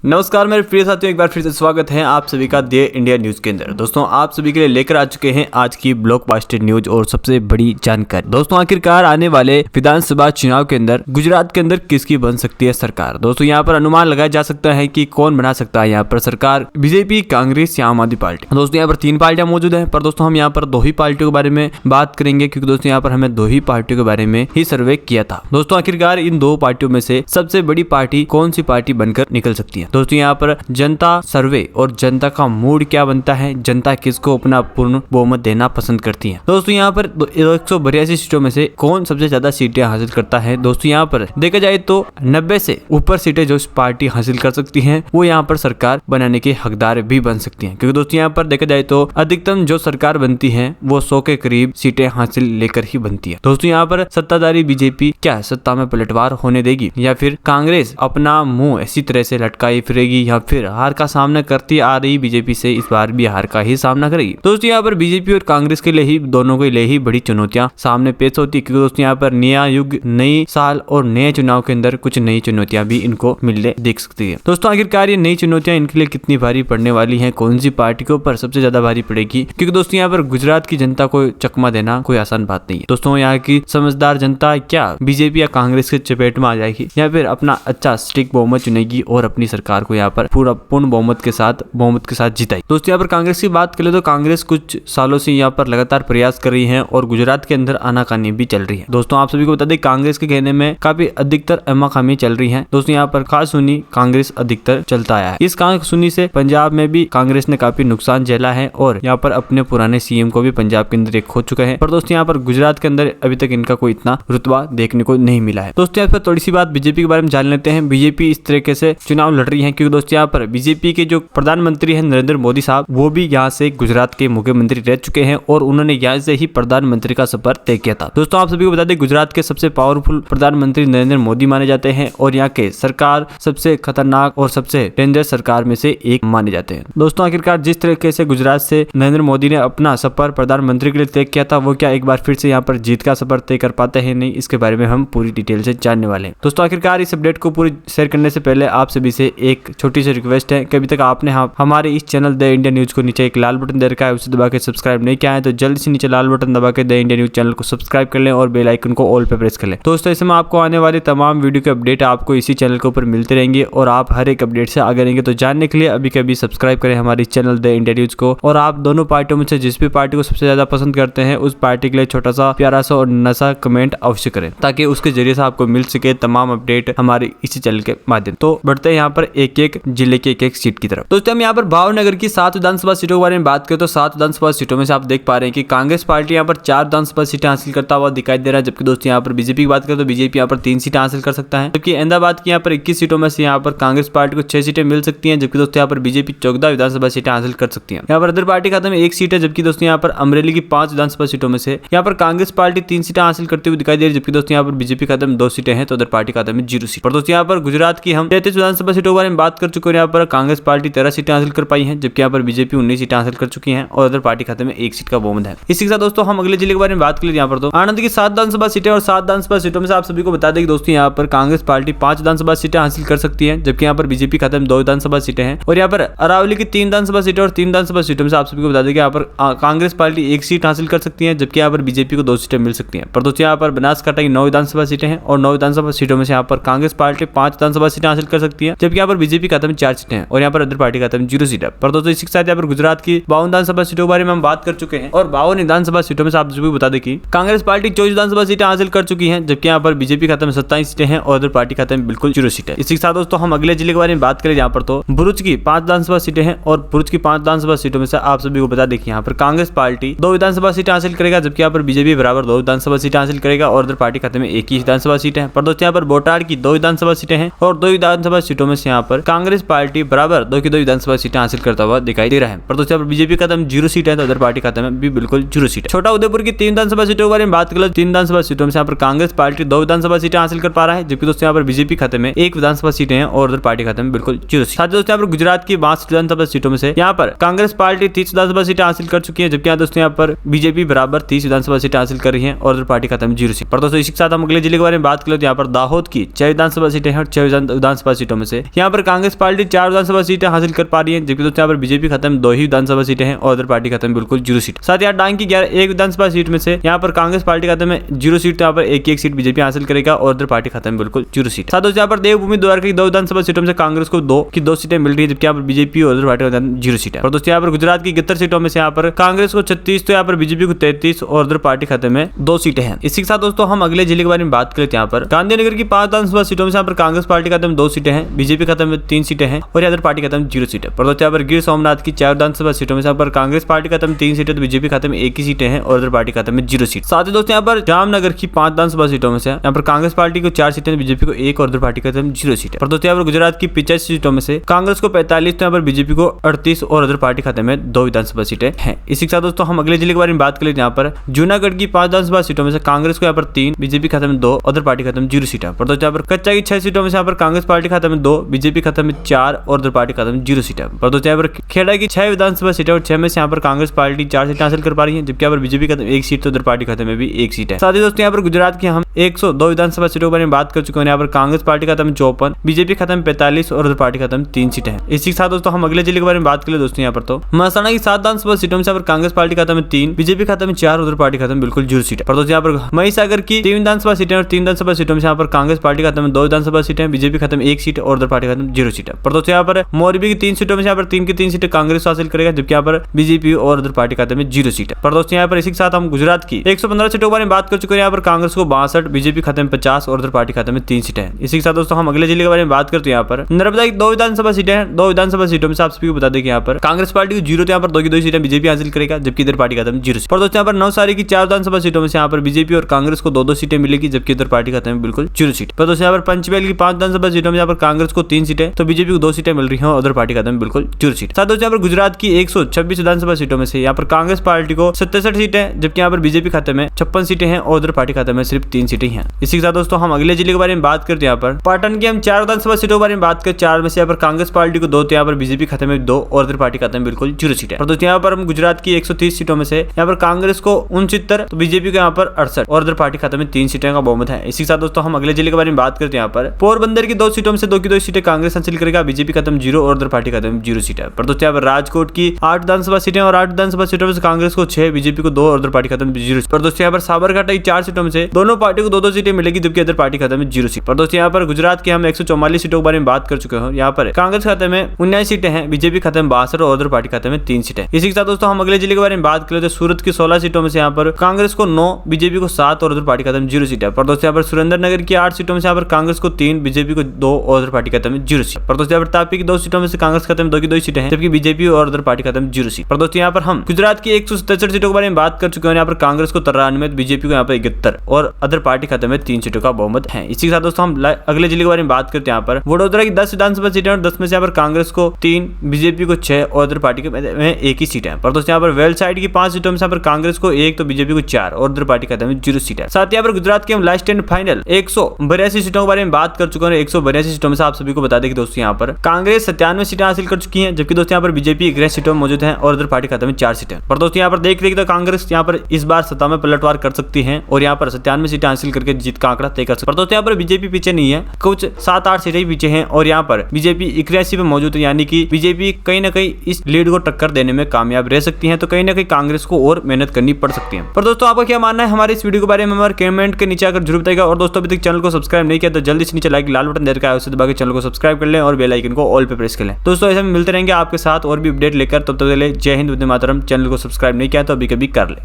नमस्कार मेरे प्रिय साथियों, एक बार फिर से स्वागत है आप सभी का द इंडिया न्यूज के अंदर। दोस्तों आप सभी के लिए लेकर आ चुके हैं आज की ब्लॉकबस्टर न्यूज और सबसे बड़ी जानकारी। दोस्तों आखिरकार आने वाले विधानसभा चुनाव के अंदर गुजरात के अंदर किसकी बन सकती है सरकार। दोस्तों यहाँ पर अनुमान लगाया जा सकता है कि कौन बना सकता है यहाँ पर सरकार, बीजेपी, कांग्रेस या आम आदमी पार्टी। दोस्तों यहाँ पर 3 पार्टियां मौजूद है, पर दोस्तों हम यहाँ पर 2 ही पार्टियों के बारे में बात करेंगे, क्योंकि दोस्तों यहाँ पर हमें 2 ही पार्टियों के बारे में ही सर्वे किया था। दोस्तों आखिरकार इन 2 पार्टियों में से सबसे बड़ी पार्टी कौन सी पार्टी बनकर निकल सकती है। दोस्तों यहाँ पर जनता सर्वे और जनता का मूड क्या बनता है, जनता किसको अपना पूर्ण बहुमत देना पसंद करती है। दोस्तों यहाँ पर 182 सीटों में से कौन सबसे ज्यादा सीटें हासिल करता है। दोस्तों यहाँ पर देखा जाए तो 90 से ऊपर सीटें जो पार्टी हासिल कर सकती है वो यहाँ पर सरकार बनाने के हकदार भी बन सकती है, क्योंकि दोस्तों यहाँ पर देखा जाए तो अधिकतम जो सरकार बनती है वो 100 के करीब सीटें हासिल लेकर ही बनती है। दोस्तों यहाँ पर सत्ताधारी बीजेपी क्या सत्ता में पलटवार होने देगी, या फिर कांग्रेस अपना मुंह इसी तरह से लटकाई फिरेगी, या फिर हार का सामना करती आ रही बीजेपी से इस बार भी हार का ही सामना करेगी। दोस्तों यहाँ पर बीजेपी और कांग्रेस के लिए ही, दोनों के लिए ही बड़ी चुनौतियां सामने पेश होती है, क्योंकि दोस्तों यहाँ पर नया युग, नई साल और नए चुनाव के अंदर कुछ नई चुनौतियां भी इनको मिलने देख सकती है। दोस्तों आखिरकार ये नई चुनौतियां इनके लिए कितनी भारी पड़ने वाली है, कौन सी पार्टी के ऊपर सबसे ज्यादा भारी पड़ेगी, क्योंकि दोस्तों यहाँ पर गुजरात की जनता को चकमा देना कोई आसान बात नहीं है। दोस्तों यहाँ की समझदार जनता क्या बीजेपी या कांग्रेस के चपेट में आ जाएगी, या फिर अपना अच्छा स्टिक बहुमत चुनेगी और अपनी सरकार को यहाँ पर पूरा पूर्ण बहुमत के साथ जिताई। दोस्तों यहाँ पर कांग्रेस की बात करें तो कांग्रेस कुछ सालों से यहाँ पर लगातार प्रयास कर रही है और गुजरात के अंदर आनाकानी भी चल रही है। दोस्तों आप सभी को बता दें कांग्रेस के कहने में काफी अधिकतर एमाखामी चल रही है। दोस्तों यहाँ पर खास सुनी कांग्रेस अधिकतर चलता आया है। इस खास सुनी से पंजाब में भी कांग्रेस ने काफी नुकसान झेला है और यहाँ पर अपने पुराने सीएम को भी पंजाब के अंदर एक खो चुका है, पर दोस्तों यहाँ पर गुजरात के अंदर अभी तक इनका कोई इतना रुतबा देखने को नहीं मिला है। दोस्तों यहाँ पर थोड़ी सी बात बीजेपी के बारे में जान लेते हैं। बीजेपी इस तरीके से चुनाव लड़ रही है क्योंकि दोस्तों यहाँ पर बीजेपी के जो प्रधानमंत्री हैं नरेंद्र मोदी साहब, वो भी यहाँ से गुजरात के मुख्यमंत्री रह चुके हैं और उन्होंने यहाँ से ही प्रधानमंत्री का सफर तय किया था। दोस्तों आप सभी को बता दें गुजरात के सबसे पावरफुल प्रधानमंत्री नरेंद्र मोदी माने जाते हैं और यहाँ के सरकार सबसे खतरनाक और सबसे डेंजरस सरकार में से एक माने जाते हैं। दोस्तों आखिरकार जिस तरीके से गुजरात से नरेंद्र मोदी ने अपना सफर प्रधानमंत्री के लिए तय किया था, वो क्या एक बार फिर से यहाँ पर जीत का सफर तय कर पाते हैं नहीं, इसके बारे में हम पूरी डिटेल से जानने वाले हैं। दोस्तों आखिरकार इस अपडेट को पूरी शेयर करने से पहले आप सभी से एक छोटी सी रिक्वेस्ट है कि अभी तक आपने हमारे इस चैनल द इंडिया न्यूज को नीचे एक लाल बटन दे रखा है, उसे दबा के सब्सक्राइब नहीं किया है तो जल्दी से नीचे लाल बटन दबा के द इंडिया न्यूज चैनल को सब्सक्राइब कर लें और बेल आइकन को ऑल पे प्रेस कर लें। दोस्तों इसमें आपको आने वाले तमाम वीडियो के अपडेट आपको इसी चैनल के ऊपर मिलते रहेंगे और आप हर एक अपडेट से आगे रहेंगे। तो जानने के लिए अभी कभी सब्सक्राइब करें हमारे चैनल द इंडिया न्यूज को, और आप दोनों पार्टियों में से जिस भी पार्टी को सबसे ज्यादा पसंद करते हैं उस पार्टी के लिए छोटा सा प्यारा सा और नशा कमेंट अवश्य करें, ताकि उसके जरिए से आपको मिल सके तमाम अपडेट हमारे इसी चैनल के माध्यम। तो बढ़ते हैं यहाँ पर एक एक जिले के एक सीट की तरफ। दोस्तों हम यहाँ पर भावनगर की 7 विधानसभा सीटों के बारे में बात करें तो 7 विधानसभा सीटों में से आप देख पा रहे हैं कि कांग्रेस पार्टी यहाँ पर 4 विधानसभा सीटें हासिल करता हुआ दिखाई दे रहा है, जबकि दोस्तों यहाँ पर बीजेपी की बात करें तो बीजेपी यहाँ पर 3 सीटें हासिल कर सकता है, जबकि अहमदाबाद की यहाँ पर 21 सीटों में से यहाँ पर कांग्रेस पार्टी को 6 सीटें मिल सकती है, जबकि दोस्तों यहाँ पर बीजेपी 14 विधानसभा सीटें हासिल कर सकती है। यहाँ पर अदर पार्टी खाते में 1 सीट है, जबकि दोस्तों यहाँ पर अमरेली की 5 विधानसभा सीटों में से यहाँ पर कांग्रेस पार्टी 3 सीटें हासिल करते हुए दिखाई दे रही है, जबकि दोस्तों यहाँ पर बीजेपी खाते में 2 सीटें हैं तो अदर पार्टी खाते में 0 सीट। पर दोस्तों यहाँ पर गुजरात की हम 33 विधानसभा सीटों के बारे में बात कर चुके हैं। यहाँ पर कांग्रेस पार्टी 13 सीटें हासिल कर पाई है, जबकि यहाँ पर बीजेपी 19 सीटें हासिल कर चुकी है और अदर पार्टी खाते में 1 सीट का बहुमत है। इसी के साथ दोस्तों हम अगले जिले के बारे में बात करें। यहाँ पर तो आनंद की 7 विधानसभा सीटें और 7 विधानसभा सीटों में से आप सभी को बता दें कि दोस्तों यहाँ पर कांग्रेस पार्टी 5 विधानसभा सीटें हासिल कर सकती है, जबकि यहाँ पर बीजेपी खाते में 2 विधानसभा सीटें हैं, और यहाँ पर अरावली की 3 विधानसभा सीटें और 3 विधानसभा सीटों में से आप सभी को बता दें कि यहाँ पर कांग्रेस पार्टी 1 सीट हासिल कर सकती है, जबकि यहाँ पर बीजेपी को 2 सीटें मिल सकती है। पर दोस्तों यहाँ पर बनासकांठा की 9 विधानसभा सीटें हैं और 9 विधानसभा सीटों में से यहाँ पर कांग्रेस पार्टी 5 विधानसभा सीटें हासिल कर सकती है, जबकि यहाँ पर बीजेपी खाते में 4 सीटें हैं और यहाँ पर अदर पार्टी खाते में 0 सीट है। पर दोस्तों इसी के साथ यहाँ पर गुजरात की 52 विधानसभा सीटों के बारे में हम बात कर चुके हैं और 52 विधानसभा सीटों में से आप सभी बता दें कि कांग्रेस पार्टी 24 विधानसभा सीटें हासिल कर चुकी है, जबकि यहाँ पर बीजेपी खाते में 27 सीटें हैं और अदर पार्टी खाते में बिल्कुल 0 सीट है। इसी के साथ दोस्तों हम अगले जिले के बारे में बात करें। यहाँ पर तो भरूच की 5 विधानसभा सीटें हैं और भरूच की 5 विधानसभा सीटों में से आप सभी को बता दें कि यहाँ पर कांग्रेस पार्टी 2 विधानसभा सीटें हासिल करेगा, जबकि यहाँ पर बीजेपी बराबर 2 विधानसभा सीटें हासिल करेगा और अदर पार्टी खाते में 1 ही विधानसभा सीट है। पर दोस्तों यहाँ पर बोटाड़ की 2 विधानसभा सीटें हैं और 2 विधानसभा सीटों में से यहाँ पर कांग्रेस पार्टी बराबर 2 की 2 विधानसभा सीटें हासिल करता हुआ दिखाई दे रहा है। पर दोस्तों यहाँ पर बीजेपी खाते में 0 सीट है तो अदर पार्टी खाते में भी बिल्कुल 0 सीट है। छोटा उदयपुर की 3 विधानसभा सीटों के बारे में बात करें। 3 विधानसभा सीटों में यहाँ पर कांग्रेस पार्टी 2 विधानसभा सीटें हासिल कर पा रहा है, जबकि दोस्तों यहाँ पर बीजेपी खाते में 1 विधानसभा सीटें हैं और अदर पार्टी खाते में बिल्कुल 0 सीट। साथ ही दोस्तों यहाँ पर गुजरात की 62 विधानसभा सीटों में से यहाँ पर कांग्रेस पार्टी 30 विधानसभा सीटें हासिल कर चुकी है, जबकि यहाँ दोस्तों यहाँ पर बीजेपी बराबर 30 विधानसभा सीटें हासिल कर रही है और अदर पार्टी खाते में 0 सीट। पर दोस्तों इसी के साथ हम अगले जिले के बारे में बात करें तो यहाँ पर दाहोद की 6 विधानसभा सीटें हैं और 6 विधानसभा सीटों में से यहाँ यहाँ पर कांग्रेस पार्टी 4 विधानसभा सीटें हासिल कर पा रही है, जबकि दोस्तों यहाँ पर बीजेपी खत्म 2 ही विधानसभा सीटें हैं और अदर पार्टी खत्म बिल्कुल 0 सीट। साथ ही यहाँ डांग की 1 विधानसभा सीट में से यहाँ पर कांग्रेस पार्टी खत्म है 0 सीट, तो यहाँ पर एक सीट बीजेपी हासिल करेगा और अदर पार्टी खत्म बिल्कुल 0 सीट। साथ दोस्तों यहाँ पर देवभूमि द्वारका की 2 विधानसभा सीटों में से कांग्रेस को 2 सीटें मिल रही है, जबकि यहाँ पर बीजेपी और अदर पार्टी 0 सीट है। और दोस्तों यहाँ पर गुजरात की 71 सीटों में से यहाँ पर कांग्रेस को 36, तो यहाँ पर बीजेपी को 33 और अदर पार्टी खत्म में 2 सीटें हैं। इसी के साथ दोस्तों हम अगले जिले के बारे में बात करें। यहाँ पर गांधीनगर की 5 विधानसभा सीटों में से यहाँ पर कांग्रेस पार्टी खत्म 2 सीटें हैं, बीजेपी खत्म में 3 सीटें हैं और अदर पार्टी खत्म 0 सीट है। पर दोस्तों यहाँ पर गिर सोमनाथ की 4 विधानसभा सीटों में से यहाँ पर कांग्रेस पार्टी खत्म 3 सीटें, तो बीजेपी खत्म 1 ही सीटें हैं और अदर पार्टी खत्म में 0 सीट। साथ ही दोस्तों यहाँ पर जामनगर की 5 विधानसभा सीटों में से यहाँ पर कांग्रेस पार्टी को 4 सीटें, बीजेपी को 1 और अदर पार्टी खत्म 0 सीट है। पर दोस्तों यहाँ पर गुजरात की 85 सीटों में से कांग्रेस को 45, तो यहाँ पर बीजेपी को 38 और अदर पार्टी खत्म में 2 विधानसभा सीटें हैं। इसी के साथ दोस्तों हम अगले जिले के बारे में बात करें। यहाँ पर जूनागढ़ की 5 विधानसभा सीटों में से कांग्रेस को यहाँ पर 3, बीजेपी खत्म में 2, अदर पार्टी खत्म 0 सीट है। पर दोस्तों यहाँ पर कच्चा की 6 सीटों में से यहाँ पर कांग्रेस पार्टी खत्म में 2, बीजेपी खत्म में 4 और अदर पार्टी खत्म 0 सीट है। पर दोस्तों यहाँ पर खेड़ा की 6 विधानसभा सीटें और 6 में से यहाँ पर कांग्रेस पार्टी 4 सीटें हासिल कर पा रही है, जबकि यहाँ पर बीजेपी खत्म 1 सीट, तो अदर पार्टी खत्म में भी 1 सीट है। साथ ही दोस्तों यहाँ पर गुजरात की हम 102 विधानसभा सीटों के बारे में बात कर चुके हैं। यहाँ पर कांग्रेस पार्टी खत्म 54, बीजेपी खत्म 45 और अदर पार्टी खत्म 3 सीटें हैं। इसी के साथ दोस्तों हम अगले जिले के बारे में बात करें। दोस्तों यहाँ पर तो महसाणा की 7 विधानसभा सीटों में से कांग्रेस पार्टी खत्म में 3, बीजेपी खत्म में 4 और अदर पार्टी खत्म बिल्कुल 0 सीट है। पर दोस्तों यहाँ पर महिसागर की 3 विधानसभा सीटें और 3 विधानसभा सीटों में यहाँ पर कांग्रेस पार्टी खत्म में 2 विधानसभा सीटें, बीजेपी खत्म 1 सीट और अदर पार्टी खत्म 0 सीट है। पर दोस्तों यहाँ पर मोरबी की 3 सीटों में यहाँ पर 3 की 3 सीटें कांग्रेस हासिल करेगा, जबकि यहाँ पर बीजेपी और अदर पार्टी खत्म में 0 सीट है। पर दोस्तों यहाँ पर इसी के साथ हम गुजरात की 115 सीटों के बारे में बात कर चुके हैं। यहाँ पर कांग्रेस को 62, बीजेपी खत्म 50 और अदर पार्टी खत्म में 3 सीटें हैं। इसी के साथ दोस्तों हम अगले जिले के बारे में बात करते हैं। यहाँ पर नर्मदा की 2 विधानसभा सीटें हैं। 2 विधानसभा सीटों में से आप सभी को बता दें कि यहाँ पर कांग्रेस पार्टी को 0, तो यहाँ पर 2 की 2 सीटें बीजेपी हासिल करेगा, जबकि इधर पार्टी खत्म 0 सीट। पर दोस्तों यहाँ पर नवसारी की 4 विधानसभा सीटों में से यहाँ पर बीजेपी और कांग्रेस को 2-2 सीटें मिलेगी, जबकि इधर पार्टी खत्म है बिल्कुल 0 सीट। पर दोस्तों यहाँ पर पंचमहल की 5 विधानसभा सीटों में यहाँ पर कांग्रेस को 3 सीटें, तो बीजेपी को 2 सीटें मिल रही हैं और अदर पार्टी खत्म बिल्कुल 0 सीट। साथ दोस्तों यहाँ पर गुजरात की 126 विधानसभा सीटों में से यहाँ पर कांग्रेस पार्टी को 67 सीटें, जबकि यहाँ पर बीजेपी खत्म में 56 सीटें हैं और अदर पार्टी खत्म में सिर्फ 3 सीटें हैं। इसी के साथ दोस्तों हम अगले जिले के बारे में बात करते हैं। यहाँ पर पाटन की हम 4 विधानसभा सीटों के बारे में बात करें। 4 में से यहाँ पर कांग्रेस पार्टी को 2, तो यहाँ पर बीजेपी खत्म में 2 और अदर पार्टी खत्म बिल्कुल 0 सीट है। पर दोस्तों यहाँ पर हम गुजरात की 130 सीटों में से यहाँ पर कांग्रेस को 69, तो बीजेपी को यहाँ पर 68 और अदर पार्टी खत्म में 3 सीटें का बहुमत है। इसी के साथ दोस्तों हम अगले जिले के बारे में बात करते हैं। यहाँ पर पोरबंदर की 2 सीटों में से 2 की 2 सीटें कांग्रेस हासिल करेगा, बीजेपी खत्म 0 और अदर पार्टी खत्म 0 सीट है। पर दोस्तों यहाँ पर राजकोट की 8 विधानसभा सीटें और 8 विधानसभा सीटों में से कांग्रेस को 6, बीजेपी को 2 और अदर पार्टी खत्म 0। पर दोस्तों यहाँ पर साबरकांठा की 4 सीटों में से दोनों पार्टी को 2-2 सीटें मिलेगी, जबकि अदर पार्टी खत्म में 0 सीट। पर दोस्तों यहाँ पर गुजरात की हम 144 सीटों के बारे में बात कर चुके हैं। यहाँ पर कांग्रेस खाते में 19 सीटें हैं, बीजेपी खत्म 62 और अदर पार्टी खाते में 3 सीटें। इसी के साथ दोस्तों हम अगले जिले के बारे में बात करें तो सूरत की 16 सीटों में से यहाँ पर कांग्रेस को 9, बीजेपी को 7 और अदर पार्टी खत्म 0 सीट है। पर दोस्तों यहाँ पर सुरेंद्रनगर की 8 सीटों में से यहाँ पर कांग्रेस को 3, बीजेपी को 2 और अदर पार्टी खत्म 0 सीट। पर दोस्तों यहाँ पर तापी की 2 सीटों में से कांग्रेस खत्म 2 की 2 सीटें हैं, जबकि बीजेपी और अदर पार्टी खत्म 0 सीट। पर दोस्तों यहाँ पर हम गुजरात की 167 सीटों के बारे में बात कर चुके हैं। यहाँ पर कांग्रेस को 93, बीजेपी को यहाँ पर 71 और अदर पार्टी खत्म में 3 सीटों का बहुमत है। इसी के साथ दोस्तों हम अगले जिले के बारे में बात करते हैं। यहाँ पर वडोदरा की 10 विधानसभा सीटें और 10 में से यहाँ पर कांग्रेस को 3, बीजेपी को 6 और अदर पार्टी में 1 ही सीट है। पर दोस्तों यहाँ पर वेल साइड की 5 सीटों में यहाँ पर कांग्रेस को 1, तो बीजेपी को 4 और अदर पार्टी खत्म में 0 सीट है। साथ ही यहाँ पर गुजरात के हम लास्ट एंड फाइनल 182 सीटों के बारे में बात कर चुके हैं। 182 सीटों में से आप सभी को बता दें कि दोस्तों यहाँ पर कांग्रेस 97 सीटें हासिल कर चुकी है, जबकि दोस्तों यहाँ पर बीजेपी 11 सीटों में मौजूद है और अदर पार्टी खत्म में 4 सीटें। पर दोस्तों यहाँ पर देख रहे तो कांग्रेस यहाँ पर इस बार सत्ता में पलटवार कर सकती है और यहाँ पर 97 सीटें हासिल करके जीत का आंकड़ा तय कर सकती है। पर दोस्तों यहाँ पर बीजेपी पीछे नहीं है, कुछ 7-8 सीटें पीछे हैं और यहाँ पर बीजेपी 81 पे मौजूद है, यानी कि बीजेपी कहीं ना कहीं इस लीड को टक्कर देने में कामयाब रह सकती है। तो कहीं ना कहीं कांग्रेस को और मेहनत करनी पड़ सकती है। पर दोस्तों आपका क्या मानना है हमारे इस वीडियो के बारे में, हमारे कमेंट के नीचे आकर जरूर बताइएगा। और दोस्तों अभी तक चैनल को सब्सक्राइब नहीं किया तो जल्दी से नीचे लाइक लाल बटन दे रखा है, उसे दबा के चैनल को सब्सक्राइब कर लें और बेल आइकन को ऑल पे प्रेस कर लें। दोस्तों ऐसे में मिलते रहेंगे आपके साथ और भी अपडेट लेकर, तब तक के लिए जय हिंद वंदे मातरम। चैनल को सब्सक्राइब नहीं किया तो अभी कभी कर ले।